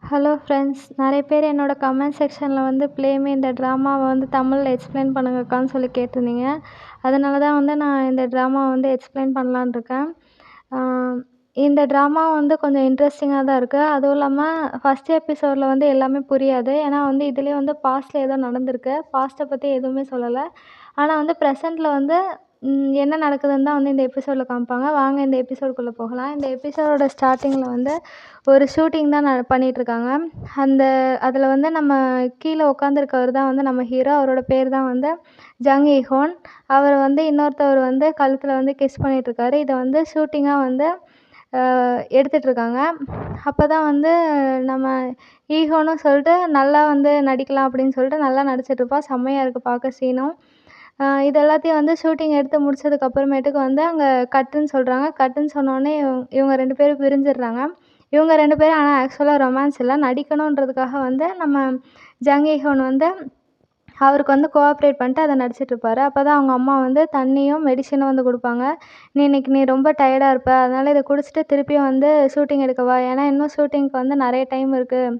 Hello friends, நிறைய பேர் என்னோடய கமெண்ட் செக்ஷனில் வந்து ப்ளேமி இந்த ட்ராமாவை வந்து தமிழில் எக்ஸ்பிளைன் பண்ணுங்கக்கான்னு சொல்லி கேட்டிருந்தீங்க. அதனால தான் வந்து நான் இந்த ட்ராமாவை வந்து எக்ஸ்பிளைன் பண்ணலான்னு இருக்கேன். இந்த ட்ராமா வந்து கொஞ்சம் இன்ட்ரெஸ்டிங்காக தான் இருக்குது. அதுவும் இல்லாமல் ஃபஸ்ட் எபிசோடில் வந்து எல்லாமே புரியாது. ஏன்னா வந்து இதுலேயே வந்து பாஸ்ட்டில் ஏதோ நடந்திருக்கு. பாஸ்ட்டை பற்றி எதுவுமே சொல்லலை. ஆனால் வந்து ப்ரெசென்ட்டில் வந்து என்ன நடக்குதுன்னு தான் வந்து இந்த எபிசோடில் காமிப்பாங்க. வாங்க இந்த எபிசோடுக்குள்ளே போகலாம். இந்த எபிசோடோட ஸ்டார்டிங்கில் வந்து ஒரு ஷூட்டிங் தான் பண்ணிகிட்ருக்காங்க. அதில் வந்து நம்ம கீழே உட்காந்துருக்கவர் தான் வந்து நம்ம ஹீரோ. அவரோட பேர் தான் வந்து ஜங் ஈஹோன். அவர் வந்து இன்னொருத்தவர் வந்து கழுத்தில் வந்து கிஸ் பண்ணிகிட்ருக்காரு. இதை வந்து ஷூட்டிங்காக வந்து எடுத்துகிட்ருக்காங்க. அப்போ தான் வந்து நம்ம ஈஹோன்னு சொல்லிட்டு நல்லா வந்து நடிக்கலாம் அப்படின்னு சொல்லிட்டு நல்லா நடிச்சிட்ருப்பா. செம்மையாக இருக்குது பார்க்க சீனும். இது எல்லாத்தையும் வந்து ஷூட்டிங் எடுத்து முடிச்சதுக்கப்புறமேட்டுக்கு வந்து அங்கே கட்டுன்னு சொல்கிறாங்க. கட்டுன்னு சொன்னோடனே இவங்க 2 பேரும் பிரிஞ்சிடுறாங்க. இவங்க 2 பேரும் ஆனால் ஆக்சுவலாக ரொமான்ஸ் இல்லை, நடிக்கணுன்றதுக்காக வந்து நம்ம ஜங் ஈஹோன் வந்து அவருக்கு வந்து கோஆப்ரேட் பண்ணிட்டு அதை நடிச்சிட்ருப்பாரு. அப்போ தான் அவங்க அம்மா வந்து தண்ணியும் மெடிசனும் வந்து கொடுப்பாங்க. நீ ரொம்ப டயர்டாக இருப்ப, அதனால் இதை குடிச்சிட்டு திருப்பியும் வந்து ஷூட்டிங் எடுக்க வா. ஏன்னா இன்னும் ஷூட்டிங்க்கு வந்து நிறைய டைம் இருக்குது.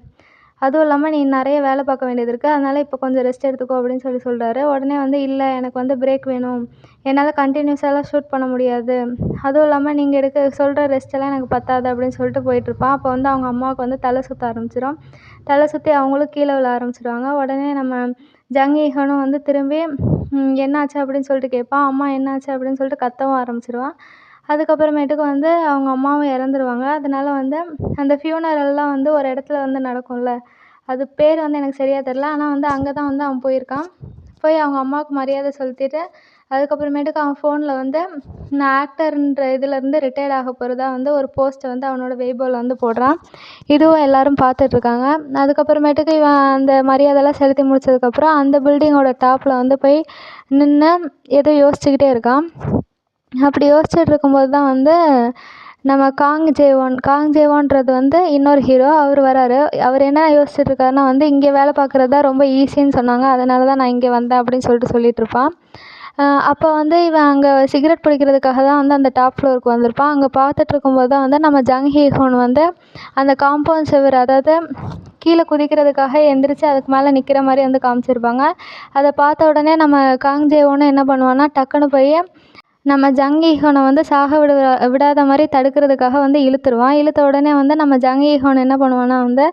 அதுவும் இல்லாமல் நீ நிறைய வேலை பார்க்க வேண்டியது இருக்குது. அதனால் இப்போ கொஞ்சம் ரெஸ்ட் எடுத்துக்கோ அப்படின்னு சொல்கிறாரு. உடனே வந்து இல்லை, எனக்கு வந்து பிரேக் வேணும். என்னால் கண்டினியூஸாலாம் ஷூட் பண்ண முடியாது. அதுவும் இல்லாமல் நீங்கள் சொல்கிற ரெஸ்ட்டெல்லாம் எனக்கு பத்தாது அப்படின்னு சொல்லிட்டு போயிட்டுருப்பான். அப்போ வந்து அவங்க அம்மாவுக்கு வந்து தலை சுற்ற ஆரம்பிச்சிடும். தலை சுற்றி அவங்களும் கீழே விழ ஆரம்பிச்சிடுவாங்க. உடனே நம்ம ஜங் ஈஹோனும் வந்து திரும்பி என்னாச்சு அப்படின்னு சொல்லிட்டு கேட்பான். அம்மா என்னாச்சு அப்படின்னு சொல்லிட்டு கத்தவும் ஆரம்பிச்சிடுவான். அதுக்கப்புறமேட்டுக்கு வந்து அவங்க அம்மாவும் இறந்துருவாங்க. அதனால வந்து அந்த ஃபியூனரல்லாம் வந்து ஒரு இடத்துல வந்து நடக்கும்ல, அது பேர் வந்து எனக்கு சரியாக தெரில. ஆனால் வந்து அங்கே தான் வந்து அவன் போயிருக்கான். போய் அவங்க அம்மாவுக்கு மரியாதை செலுத்திட்டு அதுக்கப்புறமேட்டுக்கு அவன் ஃபோனில் வந்து நான் ஆக்டர்ன்ற இதுலேருந்து ரிட்டையர்ட் ஆக போகிறதா வந்து ஒரு போஸ்ட்டை வந்து அவனோட வெய்போவில் வந்து போடுறான். இதுவும் எல்லோரும் பார்த்துட்ருக்காங்க. அதுக்கப்புறமேட்டுக்கு இவன் அந்த மரியாதைலாம் செலுத்தி முடிச்சதுக்கப்புறம் அந்த பில்டிங்கோட டாப்பில் வந்து போய் நின்று ஏதோ யோசிச்சுக்கிட்டே இருக்கான். அப்படி யோசிச்சுட்டு இருக்கும்போது தான் வந்து நம்ம காங் ஜேவோன்றது வந்து இன்னொரு ஹீரோ. அவர் வராரு. அவர் என்ன யோசிச்சுட்ருக்காருன்னா வந்து இங்கே வேலை பார்க்குறது தான் ரொம்ப ஈஸின்னு சொன்னாங்க, அதனால தான் நான் இங்கே வந்தேன் அப்படின்னு சொல்லிட்டுருப்பான். அப்போ வந்து இவன் அங்கே சிகரெட் பிடிக்கிறதுக்காக தான் வந்து அந்த டாப் ஃப்ளோருக்கு வந்திருப்பான். அங்கே பார்த்துட்ருக்கும்போது தான் வந்து நம்ம ஜங் ஈஹோன் வந்து அந்த காம்பவுண்ட் சுவர், அதாவது கீழே குதிக்கிறதுக்காக எந்திரிச்சு அதுக்கு மேலே நிற்கிற மாதிரி வந்து காமிச்சிருப்பாங்க. அதை பார்த்த உடனே நம்ம காங் ஜேவோன்னு என்ன பண்ணுவான்னா டக்குன்னு போய் நம்ம ஜங் ஈஹோனை வந்து சாக விடாத மாதிரி தடுக்கிறதுக்காக வந்து இழுத்துருவான். இழுத்த உடனே வந்து நம்ம ஜங் ஈஹோன் என்ன பண்ணுவான்னா வந்து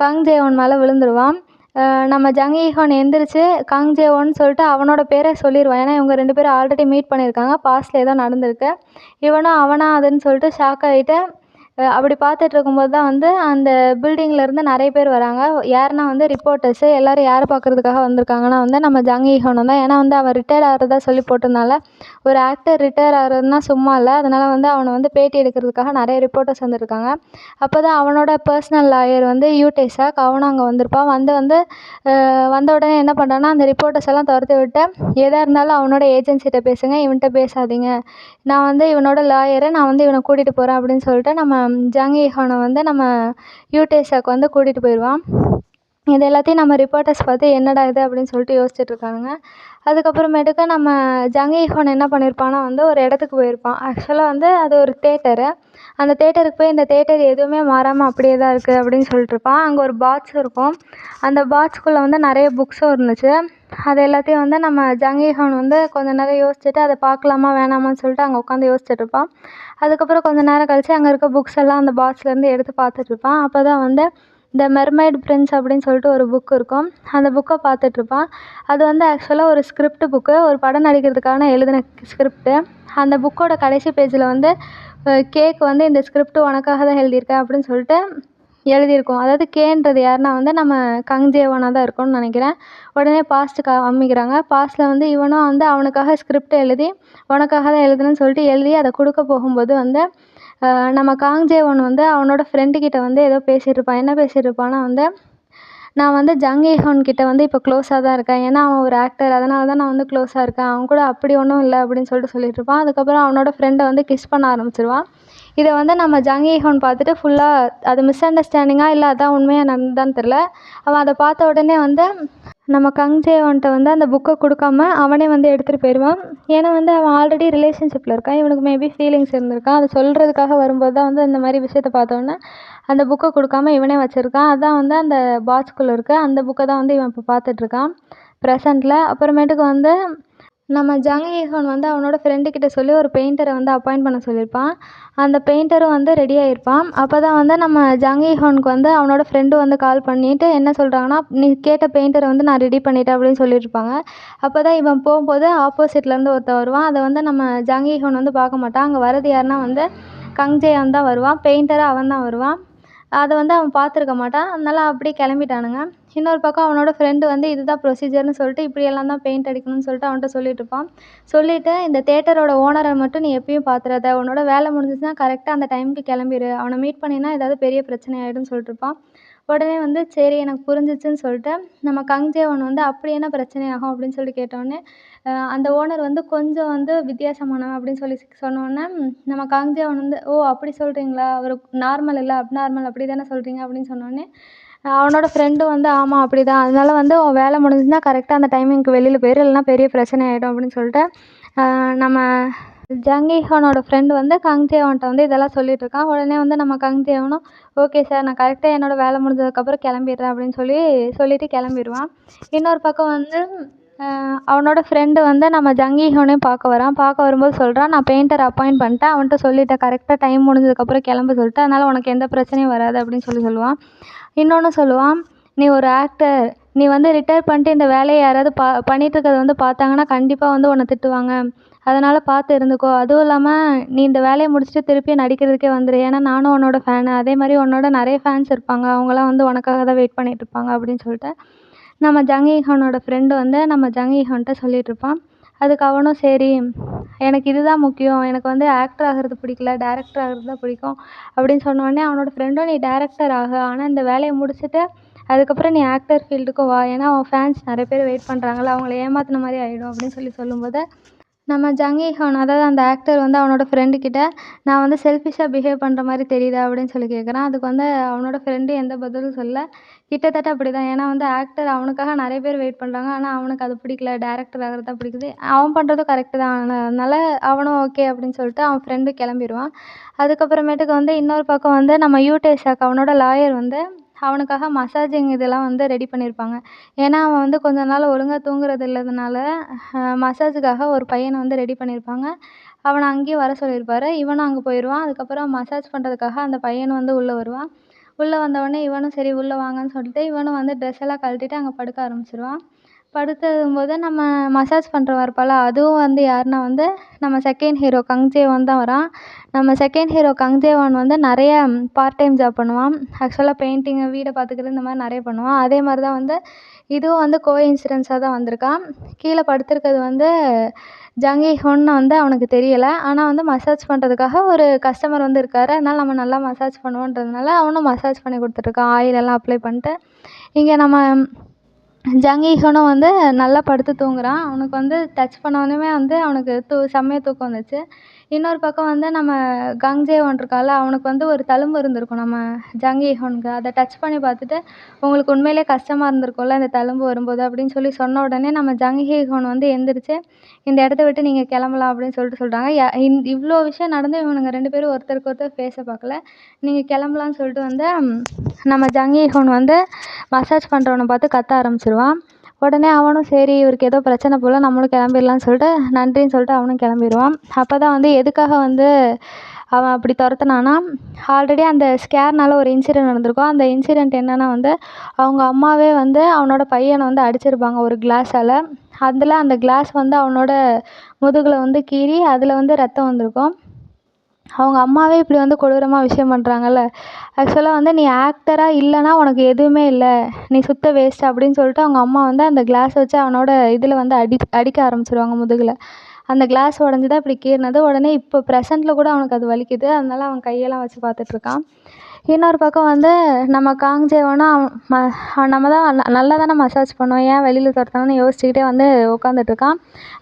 காங் ஜேவோன் மேலே விழுந்துருவான். நம்ம ஜங் ஈஹோன் எந்திரிச்சு காங் ஜேவோன்னு சொல்லிட்டு அவனோட பேரை சொல்லிடுவான். ஏன்னா இவங்க 2 பேரும் ஆல்ரெடி மீட் பண்ணியிருக்காங்க. பாஸ்ட்டில் ஏதோ நடந்திருக்கு. இவனும் அவனா அதுன்னு சொல்லிட்டு ஷாக் ஆகிட்டு அப்படி பார்த்துட்டு இருக்கும்போது தான் வந்து அந்த பில்டிங்லேருந்து நிறைய பேர் வராங்க. யாருன்னா வந்து ரிப்போர்ட்டர்ஸு. எல்லோரும் யாரை பார்க்குறதுக்காக வந்திருக்காங்கன்னா வந்து நம்ம ஜங் ஈஹோனும் தான். ஏன்னா வந்து அவன் ரிட்டையர்ட் ஆகிறதா சொல்லி போட்டதுனால ஒரு ஆக்டர் ரிட்டையர் ஆகிறதுனா சும்மா இல்லை. அதனால் வந்து அவனை வந்து பேட்டி எடுக்கிறதுக்காக நிறைய ரிப்போர்ட்டர்ஸ் வந்துருக்காங்க. அப்போ தான் அவனோட பர்சனல் லாயர் வந்து யூடேசாக் அவனும் அங்கே வந்திருப்பான். வந்த உடனே என்ன பண்ணுறான்னா அந்த ரிப்போர்ட்டர்ஸ் எல்லாம் துரத்தி விட்டு எதாக இருந்தாலும் அவனோட ஏஜென்சிகிட்ட பேசுங்க, இவன்கிட்ட பேசாதீங்க. நான் வந்து இவனோட லாயரை, நான் வந்து இவனை கூட்டிகிட்டு போகிறேன் அப்படின்னு சொல்லிட்டு நம்ம ஜங் ஈஹோனை வந்து நம்ம யூடேசாக் வந்து கூட்டிகிட்டு போயிடுவான். இது எல்லாத்தையும் நம்ம ரிப்போர்ட்டர்ஸ் பார்த்து என்னடா இது அப்படின்னு சொல்லிட்டு யோசிச்சுட்ருக்கானுங்க. அதுக்கப்புறமேட்டுக்கு நம்ம ஜங் ஈஹோன் என்ன பண்ணியிருப்பான்னா வந்து ஒரு இடத்துக்கு போயிருப்பான். ஆக்சுவலாக வந்து அது ஒரு தேட்டரு. அந்த தேட்டருக்கு போய் இந்த தேட்டர் எதுவுமே மாறாமல் அப்படியே தான் இருக்குது அப்படின்னு சொல்லிட்டுருப்பான். அங்கே ஒரு பாக்ஸ் இருக்கும். அந்த பாக்ஸ்குள்ளே வந்து நிறைய புக்ஸும் இருந்துச்சு. அது எல்லாத்தையும் வந்து நம்ம ஜங் ஈஹோன் வந்து கொஞ்சம் நேரம் யோசிச்சுட்டு அதை பார்க்கலாமா வேணாமான்னு சொல்லிட்டு அங்கே உட்காந்து யோசிச்சுட்ருப்பான். அதுக்கப்புறம் கொஞ்சம் நேரம் கழித்து அங்கே இருக்க புக்ஸ் எல்லாம் அந்த பாக்ஸ்லேருந்து எடுத்து பார்த்துட்ருப்பான். அப்போ தான் வந்து த மெர்மைட் பிரின்ஸ் அப்படின்னு சொல்லிட்டு ஒரு புக் இருக்கும். அந்த புக்கை பார்த்துட்ருப்பான். அது வந்து ஆக்சுவலாக ஒரு ஸ்கிரிப்ட் புக்கு, ஒரு படம் நடிக்கிறதுக்கான எழுதின ஸ்கிரிப்டு. அந்த புக்கோட கடைசி பேஜில் வந்து கேக்கு வந்து இந்த ஸ்கிரிப்ட் உனக்காக தான் எழுதியிருக்கேன் அப்படின்னு சொல்லிட்டு எழுதியிருக்கோம். அதாவது கேன்றது யாருன்னா வந்து நம்ம கங் ஜேவோனாக தான் இருக்கும்னு நினைக்கிறேன். உடனே பாஸ்ட்டு காமிக்கிறாங்க. பாஸ்ட்டில் வந்து இவனும் வந்து அவனுக்காக ஸ்கிரிப்ட் எழுதி உனக்காக தான் எழுதுனேன்னு சொல்லிட்டு எழுதி அதை கொடுக்க போகும்போது வந்து நம்ம காங் ஜேவோன் வந்து அவனோட ஃப்ரெண்டுக்கிட்ட வந்து ஏதோ பேசிகிட்ருப்பான். என்ன பேசிகிட்ருப்பான்னா வந்து நான் வந்து ஜங் ஈஹோன் கிட்ட வந்து இப்போ க்ளோஸாக தான் இருக்கேன். ஏன்னா அவன் ஒரு ஆக்டர், அதனால தான் நான் வந்து க்ளோஸாக இருக்கேன். அவன் கூட அப்படி ஒன்றும் இல்லை அப்படின்னு சொல்லிட்டுருப்பான். அதுக்கப்புறம் அவனோட ஃப்ரெண்டை வந்து கிஸ் பண்ண ஆரம்பிச்சிருவான். இதை வந்து நம்ம ஜங் ஈஹோன் பார்த்துட்டு ஃபுல்லாக அது மிஸ் அண்டர்ஸ்டாண்டிங்காக இல்லை அதான் உண்மையாக நடந்ததான்னு தெரில. அவன் அதை பார்த்த உடனே வந்து நம்ம கங்ஜேவன்ட்ட வந்து அந்த புக்கை கொடுக்காம அவனே வந்து எடுத்துகிட்டு போயிடுவான். ஏன்னா வந்து அவன் ஆல்ரெடி ரிலேஷன்ஷிப்பில் இருக்கான். இவனுக்கு மேபி ஃபீலிங்ஸ் இருந்திருக்கான். அதை சொல்கிறதுக்காக வரும்போது தான் வந்து இந்த மாதிரி விஷயத்த பார்த்தோன்னே அந்த புக்கை கொடுக்காம இவனே வச்சுருக்கான். அதான் வந்து அந்த பாக்ஸ்குள்ளே இருக்க அந்த புக்கை தான் வந்து இவன் இப்போ பார்த்துட்ருக்கான் ப்ரெசண்ட்டில். அப்புறமேட்டுக்கு வந்து நம்ம ஜங் ஈஹோன் வந்து அவனோட ஃப்ரெண்டுக்கிட்ட சொல்லி ஒரு பெயிண்டரை வந்து அப்பாயிண்ட் பண்ண சொல்லியிருப்பான். அந்த பெயிண்டரும் வந்து ரெடி ஆகிருப்பான். அப்போ தான் வந்து நம்ம ஜங் ஈஹோனுக்கு வந்து அவனோட ஃப்ரெண்டு வந்து கால் பண்ணிவிட்டு என்ன சொல்கிறாங்கன்னா, நீ கேட்ட பெயிண்டரை வந்து நான் ரெடி பண்ணிட்டேன் அப்படின்னு சொல்லியிருப்பாங்க. அப்போ தான் இவன் போகும்போது ஆப்போசிட்லேருந்து ஒருத்தன் வருவான். அதை வந்து நம்ம ஜங் ஈஹோன் வந்து பார்க்க மாட்டான். அங்கே வரது யாருன்னா வந்து கங்ஜேயான் தான் வருவான். பெயிண்டராக அவன் தான் வருவான். அதை வந்து அவன் பார்த்துருக்க மாட்டான். அதனால அப்படியே கிளம்பிட்டானுங்க. இன்னொரு பக்கம் அவனோட ஃப்ரெண்டு வந்து இதுதான் ப்ரொசீஜர்னு சொல்லிட்டு இப்படியெல்லாம் தான் பெயிண்ட் அடிக்கணும்னு சொல்லிட்டு அவன்கிட்ட சொல்லிட்டு இருப்பான். சொல்லிவிட்டு இந்த தேட்டரோட ஓனரை மட்டும் நீ எப்பயும் பார்த்துறாத, உன்னோட வேலை முடிஞ்சிச்சுன்னா கரெக்டாக அந்த டைமுக்கு கிளம்பிடு, அவனை மீட் பண்ணினா ஏதாவது பெரிய பிரச்சனை ஆகிடும்னு சொல்லிட்டு இருப்பான். உடனே வந்து சரி எனக்கு புரிஞ்சிச்சுன்னு சொல்லிட்டு நம்ம கங்ஜேவன் வந்து அப்படி என்ன பிரச்சனை ஆகும் அப்படின்னு சொல்லி கேட்டோடனே அந்த ஓனர் வந்து கொஞ்சம் வந்து வித்தியாசமானவன் அப்படின்னு சொல்லி சொன்னோன்னே நம்ம கங்ஜேவன் வந்து ஓ அப்படி சொல்கிறீங்களா, அவர் நார்மல் இல்லை அப்நார்மல் அப்படி தானே சொல்கிறீங்க அப்படின்னு சொன்னோடனே அவனோட ஃப்ரெண்டு வந்து ஆமாம் அப்படி தான், அதனால வந்து உன் வேலை முடிஞ்சுதுன்னா கரெக்டாக அந்த டைமிங்க்கு வெளியில் போயிரு, இல்லைன்னா பெரிய பிரச்சனை ஆகிடும் அப்படின்னு சொல்லிட்டு நம்ம ஜங் ஈஹோனோட ஃப்ரெண்டு வந்து கங்ஜேவன்ட்ட வந்து இதெல்லாம் சொல்லிட்டு இருக்கான். உடனே வந்து நம்ம கங்ஜேவனும் ஓகே சார் நான் கரெக்டாக என்னோட வேலை முடிஞ்சதுக்கப்புறம் கிளம்பிடுறேன் அப்படின்னு சொல்லிட்டு கிளம்பிடுவான். இன்னொரு பக்கம் வந்து அவனோட ஃப்ரெண்டு வந்து நம்ம ஜங் ஈஹோனையும் பார்க்க வரான். பார்க்க வரும்போது சொல்கிறான், நான் பெயிண்டரை அப்பாயிண்ட் பண்ணிட்டேன், அவன்கிட்ட சொல்லிட்டேன் கரெக்டாக டைம் முடிஞ்சதுக்கப்புறம் கிளம்ப சொல்லிட்டு, அதனால் உனக்கு எந்த பிரச்சனையும் வராது அப்படின்னு சொல்லுவான். இன்னொன்று சொல்லுவான், நீ ஒரு ஆக்டர், நீ வந்து ரிட்டையர் பண்ணிட்டு இந்த வேலையை யாராவது பண்ணிட்டு இருக்கிறத வந்து பார்த்தாங்கன்னா கண்டிப்பாக வந்து உன்னை திட்டுவாங்க, அதனால் பார்த்து இருந்துக்கோ. அதுவும் இல்லாமல் நீ இந்த வேலையை முடிச்சுட்டு திருப்பி நடிக்கிறதுக்கே வந்துடு, ஏன்னா நானும் உன்னோட ஃபேனு, அதே மாதிரி உன்னோட நிறைய ஃபேன்ஸ் இருப்பாங்க, அவங்களாம் வந்து உனக்காக தான் வெயிட் பண்ணிட்டு இருப்பாங்க அப்படின்னு சொல்லிட்டு நம்ம ஜங் ஈஹோனோட ஃப்ரெண்டு வந்து நம்ம ஜங் ஈஹோன்கிட்ட சொல்லிகிட்ருப்பான். அதுக்கு அவனும் சரி எனக்கு இதுதான் முக்கியம், எனக்கு வந்து ஆக்டர் ஆகிறது பிடிக்கல, டேரக்டர் ஆகிறது தான் பிடிக்கும் அப்படின்னு சொன்னோடனே அவனோட ஃப்ரெண்டும் நீ டேரக்டர் ஆக, ஆனால் இந்த வேலையை முடிச்சுட்டு அதுக்கப்புறம் நீ ஆக்டர் ஃபீல்டுக்கும் வா, ஏன்னா அவன் ஃபேன்ஸ் நிறைய பேர் வெயிட் பண்ணுறாங்களா, அவங்கள ஏமாத்தின மாதிரி ஆகிடும் அப்படின்னு சொல்லும்போது நம்ம ஜங் ஈஹோன் அதாவது அந்த ஆக்டர் வந்து அவனோட ஃப்ரெண்டுக்கிட்ட நான் வந்து செல்ஃபிஷாக பிஹேவ் பண்ணுற மாதிரி தெரியுதா அப்படின்னு சொல்லி கேட்குறான். அதுக்கு வந்து அவனோட ஃப்ரெண்டு எந்த பதிலும் சொல்லல. கிட்டத்தட்ட அப்படி தான், ஏன்னா வந்து ஆக்டர் அவனுக்காக நிறைய பேர் வெயிட் பண்ணுறாங்க, ஆனால் அவனுக்கு அது பிடிக்கல, டேரக்டர் ஆகிறது தான் பிடிக்குது, அவன் பண்ணுறதும் கரெக்டு தான், அதனால் அவனும் ஓகே அப்படின்னு சொல்லிட்டு அவன் ஃப்ரெண்டு கிளம்பிடுவான். அதுக்கப்புறமேட்டுக்கு வந்து இன்னொரு பக்கம் வந்து நம்ம யூடேஷாக் அவனோட லாயர் வந்து அவனுக்காக மசாஜிங் இதெல்லாம் வந்து ரெடி பண்ணியிருப்பாங்க. ஏன்னா அவன் வந்து கொஞ்ச நாள் ஒழுங்காக தூங்குறது இல்லாதனால மசாஜுக்காக ஒரு பையனை வந்து ரெடி பண்ணியிருப்பாங்க. அவனை அங்கேயும் வர சொல்லியிருப்பாரு. இவனும் அங்கே போயிடுவான். அதுக்கப்புறம் மசாஜ் பண்ணுறதுக்காக அந்த பையனும் வந்து உள்ளே வருவான். உள்ளே வந்தவொடனே இவனும் சரி உள்ளே வாங்கன்னு சொல்லிட்டு இவனும் வந்து ட்ரெஸ் எல்லாம் கழட்டிட்டு அங்கே படுக்க ஆரம்பிச்சிருவான். படுத்ததும்போது நம்ம மசாஜ் பண்ணுறவன் இருப்பாள்ல, அதுவும் வந்து யாருன்னா வந்து நம்ம செகண்ட் ஹீரோ கங்ஜேவான் தான் வரான். நம்ம செகண்ட் ஹீரோ கங்ஜேவான் வந்து நிறைய பார்ட் டைம் ஜாப் பண்ணுவான். ஆக்சுவலாக பெயிண்டிங்கு, வீடை பார்த்துக்கிறது இந்த மாதிரி நிறைய பண்ணுவான். அதே மாதிரி தான் வந்து இதுவும் வந்து கோஇன்சிடென்ஸாக தான் வந்திருக்கான். கீழே படுத்திருக்கிறது வந்து ஜங் ஈஹோன்னு வந்து அவனுக்கு தெரியலை. ஆனால் வந்து மசாஜ் பண்ணுறதுக்காக ஒரு கஸ்டமர் வந்து இருக்கார். அதனால் நம்ம நல்லா மசாஜ் பண்ணுவோன்றதுனால அவனும் மசாஜ் பண்ணி கொடுத்துட்ருக்கான், ஆயிலெல்லாம் அப்ளை பண்ணிட்டு. இங்கே நம்ம ஜங் ஈஹோனும் வந்து நல்லா படுத்து தூங்குறான். அவனுக்கு வந்து டச் பண்ணோன்னே வந்து அவனுக்கு செம்மையா தூக்கம் வந்துச்சு. இன்னொரு பக்கம் வந்து நம்ம கங்ஜேவான் இருக்கான்ல, அவனுக்கு வந்து ஒரு தழும்பு இருந்திருக்கும் நம்ம ஜங் ஈஹோனுக்கு. அதை டச் பண்ணி பார்த்துட்டு உங்களுக்கு உண்மையிலே கஷ்டமாக இருந்திருக்கும்ல இந்த தழும்பு வரும்போது அப்படின்னு சொன்ன உடனே நம்ம ஜங் ஈஹோன் வந்து எந்திரிச்சு இந்த இடத்த விட்டு நீங்கள் கிளம்பலாம் அப்படின்னு சொல்கிறாங்க. இவ்வளோ விஷயம் நடந்து இவனுங்க 2 பேரும் ஒருத்தருக்கு ஒருத்தர் ஃபேஸை பார்க்கல. நீங்கள் கிளம்பலான்னு சொல்லிட்டு வந்து நம்ம ஜங் ஈஹோன் வந்து மசாஜ் பண்ணுறவனை பார்த்து கத்த ஆரம்பிச்சிருவான். உடனே அவனும் சரி இவருக்கு ஏதோ பிரச்சனை போல், நம்மளும் கிளம்பிடலான்னு சொல்லிட்டு நன்றின்னு சொல்லிட்டு அவனும் கிளம்பிடுவான். அப்போ தான் வந்து எதுக்காக வந்து அவன் அப்படி துரத்துனான்னா, ஆல்ரெடி அந்த ஸ்கேர்னால் ஒரு இன்சிடெண்ட் நடந்திருக்கும். அந்த இன்சிடெண்ட் என்னென்னா வந்து அவங்க அம்மாவே வந்து அவனோட பையனை வந்து அடிச்சிருப்பாங்க ஒரு கிளாஸால். அதில் அந்த கிளாஸ் வந்து அவனோட முதுகில் வந்து கீறி அதில் வந்து ரத்தம் வந்திருக்கும். அவங்க அம்மாவே இப்படி வந்து கொடூரமாக விஷயம் பண்ணுறாங்கல்ல, ஆக்சுவலாக வந்து நீ ஆக்டராக இல்லைன்னா உனக்கு எதுவுமே இல்லை, நீ சுத்த வேஸ்ட் அப்படின்னு சொல்லிட்டு அவங்க அம்மா வந்து அந்த கிளாஸை வச்சு அவனோட இதில் வந்து அடிக்க ஆரம்பிச்சிருவாங்க முதுகில். அந்த கிளாஸ் உடஞ்சி தான் இப்படி கீறினது. உடனே இப்போ ப்ரெசென்ட்டில் கூட அவனுக்கு அது வலிக்குது. அதனால அவன் கையெல்லாம் வச்சு பார்த்துட்ருக்கான். இன்னொரு பக்கம் வந்து நம்ம காங்ஜேவனும் அவன் நம்ம தான் நல்லா தானே மசாஜ் பண்ணுவோம், ஏன் வெளியில் துரத்தானு யோசிச்சுக்கிட்டே வந்து உட்காந்துட்ருக்கான்.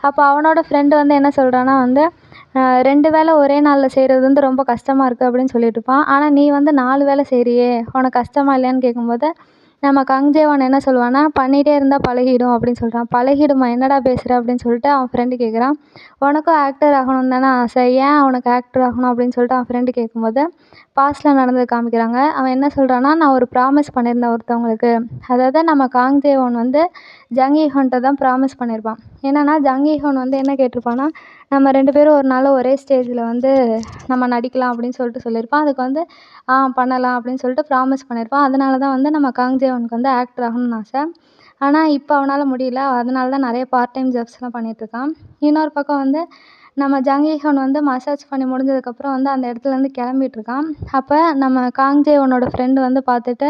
அப்போ அவனோட ஃப்ரெண்டு வந்து என்ன சொல்கிறான்னா வந்து 2 வேலை ஒரே நாளில் செய்கிறது வந்து ரொம்ப கஷ்டமாக இருக்குது அப்படின்னு சொல்லிட்டுருப்பான். ஆனால் நீ வந்து 4 வேலை செய்கிறியே, உனக்கு கஷ்டமா இல்லையான்னு கேட்கும்போது நம்ம கங்ஜேவன் என்ன சொல்லுவான்னா, பண்ணிகிட்டே இருந்தால் பழகிடும் அப்படின்னு சொல்கிறான். பழகிடுமா, என்னடா பேசுகிற அப்படின்னு சொல்லிட்டு அவன் ஃப்ரெண்டு கேட்குறான். உனக்கும் ஆக்டர் ஆகணும்னு தானே ஆசை, ஏன் அவனுக்கு ஆக்டர் ஆகணும் அப்படின்னு சொல்லிட்டு அவன் ஃப்ரெண்டு கேட்கும்போது பாஸ்டில் நடந்தது காமிக்கிறாங்க. அவன் என்ன சொல்கிறான்னா, நான் ஒரு ப்ராமிஸ் பண்ணியிருந்தேன் ஒருத்தவங்களுக்கு. அதாவது நம்ம காங்ஜேவன் வந்து ஜங் ஈஹோன்கிட்ட தான் ப்ராமிஸ் பண்ணியிருப்பான். என்னென்னா ஜங் ஈஹோன் வந்து என்ன கேட்டிருப்பான்னா, நம்ம 2 பேரும் ஒரு நாள் ஒரே ஸ்டேஜில் வந்து நம்ம நடிக்கலாம் அப்படின்னு சொல்லிட்டு சொல்லியிருப்பான். அதுக்கு வந்து பண்ணலாம் அப்படின்னு சொல்லிட்டு ப்ராமிஸ் பண்ணியிருப்பான். அதனால தான் வந்து நம்ம காங்ஜேவனுக்கு வந்து ஆக்டர் ஆகணும்னு ஆசை. ஆனால் இப்போ அவனால் முடியல. அதனால தான் நிறைய பார்ட் டைம் ஜாப்ஸ்லாம் பண்ணிகிட்ருக்கான். இன்னொரு பக்கம் வந்து நம்ம ஜங் ஈஹோன் வந்து மசாஜ் பண்ணி முடிஞ்சதுக்கப்புறம் வந்து அந்த இடத்துலேருந்து கிளம்பிட்டுருக்கான். அப்போ நம்ம காங்ஜேவனோட ஃப்ரெண்டு வந்து பார்த்துட்டு,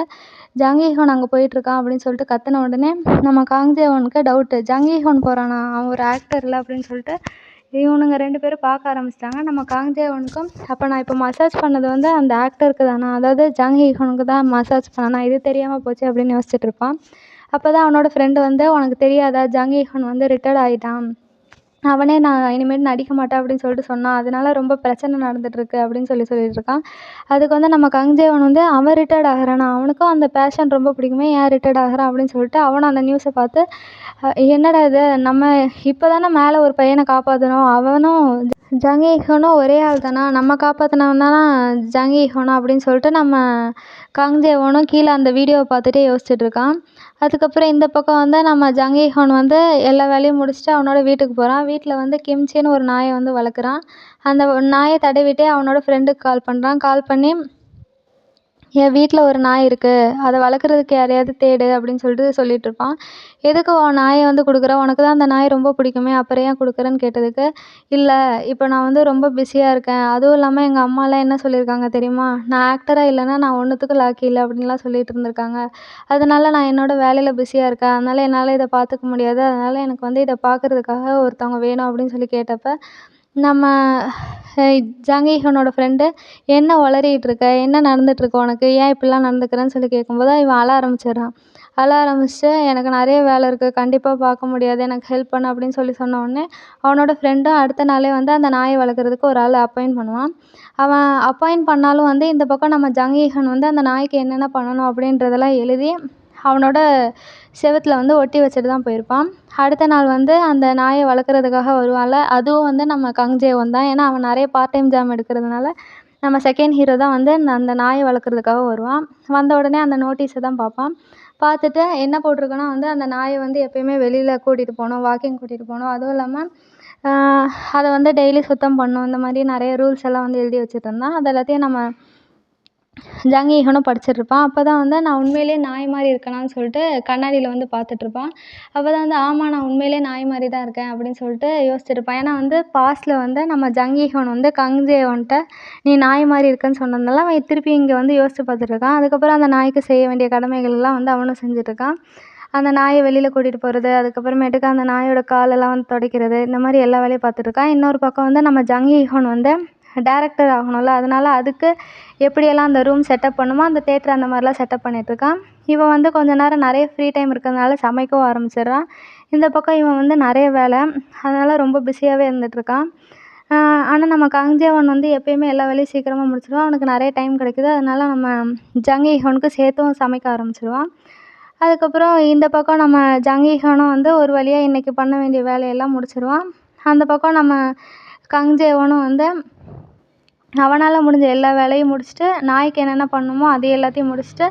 ஜங் ஈஹோன் அங்கே போயிட்டுருக்கான் அப்படின்னு சொல்லிட்டு கத்தின உடனே நம்ம காங்ஜேவனுக்கு டவுட்டு, ஜங் ஈஹோன் போகிறானா, அவன் ஒரு ஆக்டர் இல்லை அப்படின்னு சொல்லிட்டு இவனுங்க 2 பேரும் பார்க்க ஆரம்பிச்சிட்டாங்க. நம்ம காங்ஜேவனுக்கும் அப்போ நான் இப்போ மசாஜ் பண்ணது வந்து அந்த ஆக்டருக்கு தானா, அதாவது ஜங் ஈஹோனுக்கு தான் மசாஜ் பண்ணனா, இது தெரியாமல் போச்சு அப்படின்னு யோசிச்சுட்டு இருப்பான். அப்போ தான் அவனோட ஃப்ரெண்டு வந்து, உனக்கு தெரியாதா, ஜங் ஈஹோன் வந்து ரிட்டயர்ட் ஆகிட்டான், அவனே நான் இனிமேல் நடிக்க மாட்டேன் அப்படின்னு சொல்லிட்டு சொன்னான், அதனால ரொம்ப பிரச்சனை நடந்துகிட்ருக்கு அப்படின்னு சொல்லிட்டு இருக்கான். அதுக்கு வந்து நம்ம கங்ஜேவன் வந்து, அவன் ரிட்டயர்ட் ஆகிறானா, அவனுக்கும் அந்த பேஷன் ரொம்ப பிடிக்குமே, ஏன் ரிட்டயர்ட் ஆகிறான் அப்படின்னு சொல்லிட்டு அவனும் அந்த நியூஸை பார்த்து, என்னடா இது, நம்ம இப்போ தானே மேலே ஒரு பையனை காப்பாற்றினோம், அவனும் ஜங் ஈஹோனும் ஒரே ஆள் தானா, நம்ம காப்பாற்றினவன் தானா ஜங் ஈஹோனா அப்படின்னு சொல்லிட்டு நம்ம காங்ஜேவனும் கீழே அந்த வீடியோவை பார்த்துட்டே யோசிச்சுட்டு இருக்கான். அதுக்கப்புறம் இந்த பக்கம் வந்து நம்ம ஜங் ஈஹோன் வந்து எல்லா வேலையும் முடிச்சுட்டு அவனோட வீட்டுக்கு போகிறான். வீட்டில் வந்து கிம்ச்சின்னு ஒரு நாயை வந்து வளர்க்குறான். அந்த நாயை தடவிட்டே அவனோட ஃப்ரெண்டுக்கு கால் பண்ணுறான். கால் பண்ணி, என் வீட்டில் ஒரு நாய் இருக்குது, அதை வளர்க்குறதுக்கு யாரையாவது தேடு அப்படின்னு சொல்லிட்டு இருப்பான். எதுக்கு உன் நாயை வந்து கொடுக்குற, உனக்கு தான் அந்த நாய் ரொம்ப பிடிக்குமே, அப்புறம் ஏன் கொடுக்குறேன்னு கேட்டதுக்கு, இல்லை இப்போ நான் வந்து ரொம்ப பிஸியாக இருக்கேன், அதுவும் இல்லாமல் எங்கள் அம்மாலாம் என்ன சொல்லியிருக்காங்க தெரியுமா, நான் ஆக்டராக இல்லைன்னா நான் ஒன்றுத்துக்கும் லாக்கி இல்லை அப்படின்லாம் சொல்லிட்டு இருந்திருக்காங்க. அதனால நான் என்னோடய வேலையில் பிஸியாக இருக்கேன், அதனால் என்னால் இதை பார்த்துக்க முடியாது, அதனால் எனக்கு வந்து இதை பார்க்குறதுக்காக ஒருத்தவங்க வேணும் அப்படின்னு சொல்லி கேட்டப்ப, நம்ம ஜங் ஈஹோனோட ஃப்ரெண்டு, என்ன உளறிட்டு இருக்க, என்ன நடந்துகிட்ருக்கு உனக்கு, ஏன் இப்படிலாம் நடந்துக்கிறேன்னு சொல்லி கேட்கும்போது இவன் அழ ஆரம்பிச்சிடுறான். அழ ஆரம்பிச்சுட்டு, எனக்கு நிறைய வேலை இருக்குது, கண்டிப்பாக பார்க்க முடியாது, எனக்கு ஹெல்ப் பண்ணு அப்படின்னு சொன்ன உடனே அவனோட ஃப்ரெண்டும் அடுத்த நாளே வந்து அந்த நாயை வளர்க்குறதுக்கு ஒரு ஆள் அப்பாயிண்ட் பண்ணுவான். அவன் அப்பாயிண்ட் பண்ணாலும் வந்து இந்த பக்கம் நம்ம ஜங் ஈஹோன் வந்து அந்த நாய்க்கு என்னென்ன பண்ணணும் அப்படின்றதெல்லாம் எழுதி அவனோட செவுத்தில் வந்து ஒட்டி வச்சுட்டு தான் போயிருப்பான். அடுத்த நாள் வந்து அந்த நாயை வளர்க்குறதுக்காக வருவான்ல, அதுவும் வந்து நம்ம கங்ஜேவன் தான். ஏன்னா அவன் நிறைய பார்ட் டைம் ஜாப் எடுக்கிறதுனால நம்ம செகண்ட் ஹீரோ தான் வந்து அந்த நாயை வளர்க்குறதுக்காக வருவான். வந்த உடனே அந்த நோட்டீஸை தான் பார்ப்பான். பார்த்துட்டு என்ன போட்டிருக்குன்னா வந்து, அந்த நாயை வந்து எப்பயுமே வெளியில் கூட்டிகிட்டு போகணும், வாக்கிங் கூட்டிகிட்டு போகணும், அதுவும் இல்லாமல் அதை வந்து டெய்லி சுத்தம் பண்ணணும், இந்த மாதிரி நிறைய ரூல்ஸ் எல்லாம் வந்து எழுதி வச்சுட்டு அது எல்லாத்தையும் நம்ம ஜங் ஈஹோனும் படிச்சிட்ருப்பான். அப்போ தான் வந்து நான் உண்மையிலேயே நாய் மாதிரி இருக்கேனான்னு சொல்லிட்டு கண்ணாடியில் வந்து பார்த்துட்ருப்பான். அப்போ தான் வந்து, ஆமாம் நான் உண்மையிலேயே நாய் மாதிரி தான் இருக்கேன் அப்படின்னு சொல்லிட்டு யோசிச்சிருப்பான். ஏன்னா வந்து பாஸ்டில் வந்து நம்ம ஜங் ஈஹோன் வந்து கங்ஜேவன்கிட்ட நீ நாய் மாதிரி இருக்கேன்னு சொன்னதுனால அவன் திருப்பி இங்கே வந்து யோசித்து பார்த்துட்ருக்கான். அதுக்கப்புறம் அந்த நாய்க்கு செய்ய வேண்டிய கடமைகள்லாம் வந்து அவனும் செஞ்சிட்ருக்கான். அந்த நாயை வெளியில் கூட்டிகிட்டு போகிறது, அதுக்கப்புறமேட்டுக்கு அந்த நாயோட காலெல்லாம் வந்து துடைக்கிறது, இந்த மாதிரி எல்லா வேலையும் பார்த்துட்ருக்கான். இன்னொரு பக்கம் வந்து நம்ம ஜங் ஈஹோன் வந்து டேரக்டர் ஆகணும்ல, அதனால் அதுக்கு எப்படியெல்லாம் அந்த ரூம் செட்டப் பண்ணுமோ அந்த தேட்டர் அந்த மாதிரிலாம் செட்டப் பண்ணிகிட்ருக்கான். இவன் வந்து கொஞ்ச நேரம் நிறைய ஃப்ரீ டைம் இருக்கிறதுனால சமைக்கவும் ஆரம்பிச்சிடுறான். இந்த பக்கம் இவன் வந்து நிறைய வேலை, அதனால் ரொம்ப பிஸியாகவே இருந்துகிட்ருக்கான். ஆனால் நம்ம கங்ஜேவன் வந்து எப்பயுமே எல்லா வேலையும் சீக்கிரமாக முடிச்சிடுவான். அவனுக்கு நிறைய டைம் கிடைக்குது, அதனால் நம்ம ஜங் ஈஹோனுக்கு சேர்த்தும் சமைக்க ஆரம்பிச்சிடுவான். அதுக்கப்புறம் இந்த பக்கம் நம்ம ஜங் ஈஹோனும் வந்து ஒரு வழியாக இன்றைக்கி பண்ண வேண்டிய வேலையெல்லாம் முடிச்சிடுவான். அந்த பக்கம் நம்ம கங்ஜேவனும் வந்து அவனால் முடிஞ்ச எல்லா வேலையும் முடிச்சுட்டு, நாய்க்கு என்னென்ன பண்ணணுமோ அது எல்லாத்தையும் முடிச்சுட்டு,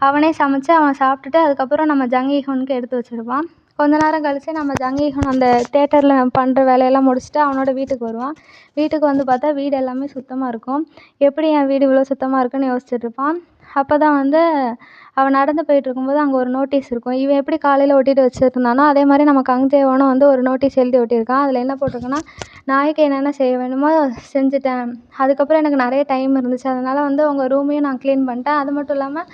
அவனே சமைச்சு அவன் சாப்பிட்டுட்டு அதுக்கப்புறம் நம்ம ஜங் ஈஹோனுக்கு எடுத்து வச்சுருப்பான். கொஞ்ச நேரம் கழித்து நம்ம ஜங் ஈஹோன் அந்த தேட்டரில் பண்ணுற வேலையெல்லாம் முடிச்சுட்டு அவனோட வீட்டுக்கு வருவான். வீட்டுக்கு வந்து பார்த்தா வீடு எல்லாமே சுத்தமாக இருக்கும். எப்படி என் வீடு இவ்வளோ சுத்தமாக இருக்குன்னு யோசிச்சுட்ருப்பான். அப்போ தான் வந்து அவன் நடந்து போயிட்டுருக்கும்போது அங்கே ஒரு நோட்டீஸ் இருக்கும். இவன் எப்படி காலையில் ஒட்டிட்டு வச்சுருந்தானோ அதே மாதிரி நம்ம கங்ஜேவனும் வந்து ஒரு நோட்டீஸ் எழுதி ஒட்டியிருக்கான். அதில் என்ன போட்டிருக்குன்னா, நாய்க்கு என்னென்ன செய்ய வேணுமோ செஞ்சுட்டேன், அதுக்கப்புறம் எனக்கு நிறைய டைம் இருந்துச்சு, அதனால் வந்து உங்கள் ரூமையும் நான் க்ளீன் பண்ணிட்டேன், அது மட்டும் இல்லாமல்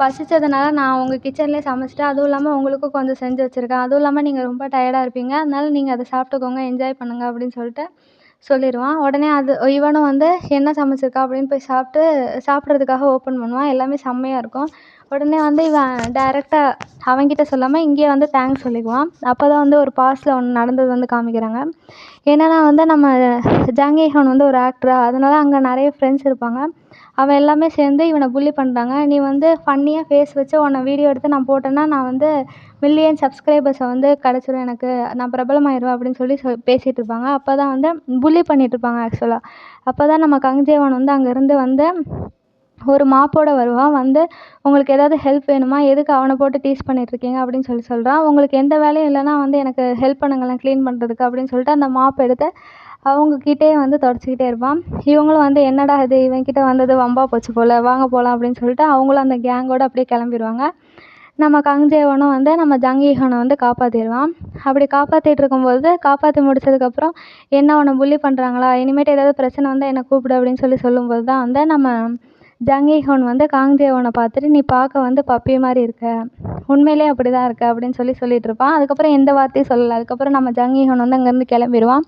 பசித்ததுனால நான் உங்கள் கிச்சன்லேயே சமைச்சிட்டேன், அதுவும் இல்லாமல் உங்களுக்கும் கொஞ்சம் செஞ்சு வச்சுருக்கேன், அதுவும் இல்லாமல் நீங்கள் ரொம்ப டயர்டாக இருப்பீங்க, அதனால் நீங்கள் அதை சாப்பிட்டுக்கோங்க, என்ஜாய் பண்ணுங்கள் அப்படின்னு சொல்லிட்டு சொல்லிடுவான். உடனே இவனும் வந்து என்ன சமைச்சிருக்கா அப்படின்னு போய் சாப்பிட்றதுக்காக ஓப்பன் பண்ணுவான். எல்லாமே செம்மையாக இருக்கும். உடனே வந்து இவன் டைரெக்டாக அவன்கிட்ட சொல்லாமல் இங்கேயே வந்து தேங்க்ஸ் சொல்லிக்குவான். அப்போ தான் வந்து ஒரு பாஸ்ட்டில் ஒன்று நடந்தது வந்து காமிக்கிறாங்க. என்னென்னா வந்து நம்ம ஜாங்கி கான் வந்து ஒரு ஆக்டரா, அதனால அங்கே நிறைய ஃப்ரெண்ட்ஸ் இருப்பாங்க. அவன் எல்லாமே சேர்ந்து இவனை புல்லி பண்ணுறாங்க. நீ வந்து ஃபன்னியாக ஃபேஸ் வச்சு உன்னை வீடியோ எடுத்து நான் போட்டேன்னா நான் வந்து மில்லியன் சப்ஸ்கிரைபர்ஸை வந்து கிடச்சிரும் எனக்கு, நான் பிரபலமாயிருவேன் அப்படின்னு சொல்லி பேசிகிட்டு இருப்பாங்க. அப்போ தான் வந்து புல்லி பண்ணிகிட்ருப்பாங்க ஆக்சுவலாக. அப்போ தான் நம்ம கங்ஜேவன் வந்து அங்கேருந்து வந்து ஒரு மாப்போட வருவான். வந்து உங்களுக்கு ஏதாவது ஹெல்ப் வேணுமா, எதுக்கு அவனை போட்டு டீஸ் பண்ணிகிட்ருக்கீங்க அப்படின்னு சொல்கிறான். உங்களுக்கு எந்த வேலையும் இல்லைனா வந்து எனக்கு ஹெல்ப் பண்ணுங்களேன் க்ளீன் பண்ணுறதுக்கு அப்படின்னு சொல்லிட்டு அந்த மாப் எடுத்து அவங்கக்கிட்டேயே வந்து தொடச்சிக்கிட்டே இருப்பான். இவங்களும் வந்து என்னடா இது இவன்கிட்ட வந்தது வம்பா போச்சு போல், வாங்க போகலாம் அப்படின்னு சொல்லிட்டு அவங்களும் அந்த கேங்கோடு அப்படியே கிளம்பிடுவாங்க. நம்ம கங்ஜேவனும் வந்து நம்ம ஜாங்கீஹானை வந்து காப்பாற்றிடுவான். அப்படி காப்பாற்றிட்டு இருக்கும்போது காப்பாற்றி முடிச்சதுக்கப்புறம் என்ன உன்னை புல்லி பண்ணுறாங்களா, இனிமேட்டு ஏதாவது பிரச்சனை வந்தால் என்னை கூப்பிடு அப்படின்னு சொல்லும்போது தான் வந்து நம்ம ஜாங்கீஹான் வந்து காங்ஜேவனை பார்த்துட்டு நீ பார்க்க வந்து பப்பி மாதிரி இருக்க, உண்மையிலே அப்படி தான் இருக்க அப்படின்னு சொல்லிட்டு இருப்பான். அதுக்கப்புறம் எந்த வார்த்தையும் சொல்லலை. அதுக்கப்புறம் நம்ம ஜாங்கீஹான் வந்து அங்கேருந்து கிளம்பிடுவான்.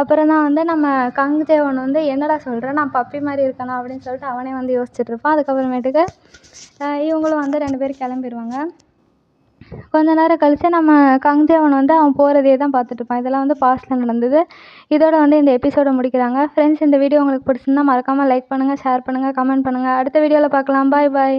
அப்புறம் தான் வந்து நம்ம கங்ஜேவன் வந்து என்னடா சொல்கிற, நான் பப்பி மாதிரி இருக்கேனா அப்படின்னு சொல்லிட்டு அவனே வந்து யோசிச்சுட்டு இருப்பான். அதுக்கப்புறமேட்டுக்கு இவங்களும் வந்து 2 பேரும் கிளம்பிடுவாங்க. கொஞ்ச நேரம் கழித்து நம்ம கங்ஜேவன் வந்து அவன் போகிறதையே தான் பார்த்துட்ருப்பான். இதெல்லாம் வந்து பாஸ்ட்டில் நடந்தது. இதோட வந்து இந்த எபிசோடை முடிக்கிறாங்க. ஃப்ரெண்ட்ஸ், இந்த வீடியோ உங்களுக்கு பிடிச்சிருந்தா மறக்காமல் லைக் பண்ணுங்கள், ஷேர் பண்ணுங்கள், கமெண்ட் பண்ணுங்கள். அடுத்த வீடியோவில் பார்க்கலாம். பாய் பாய்.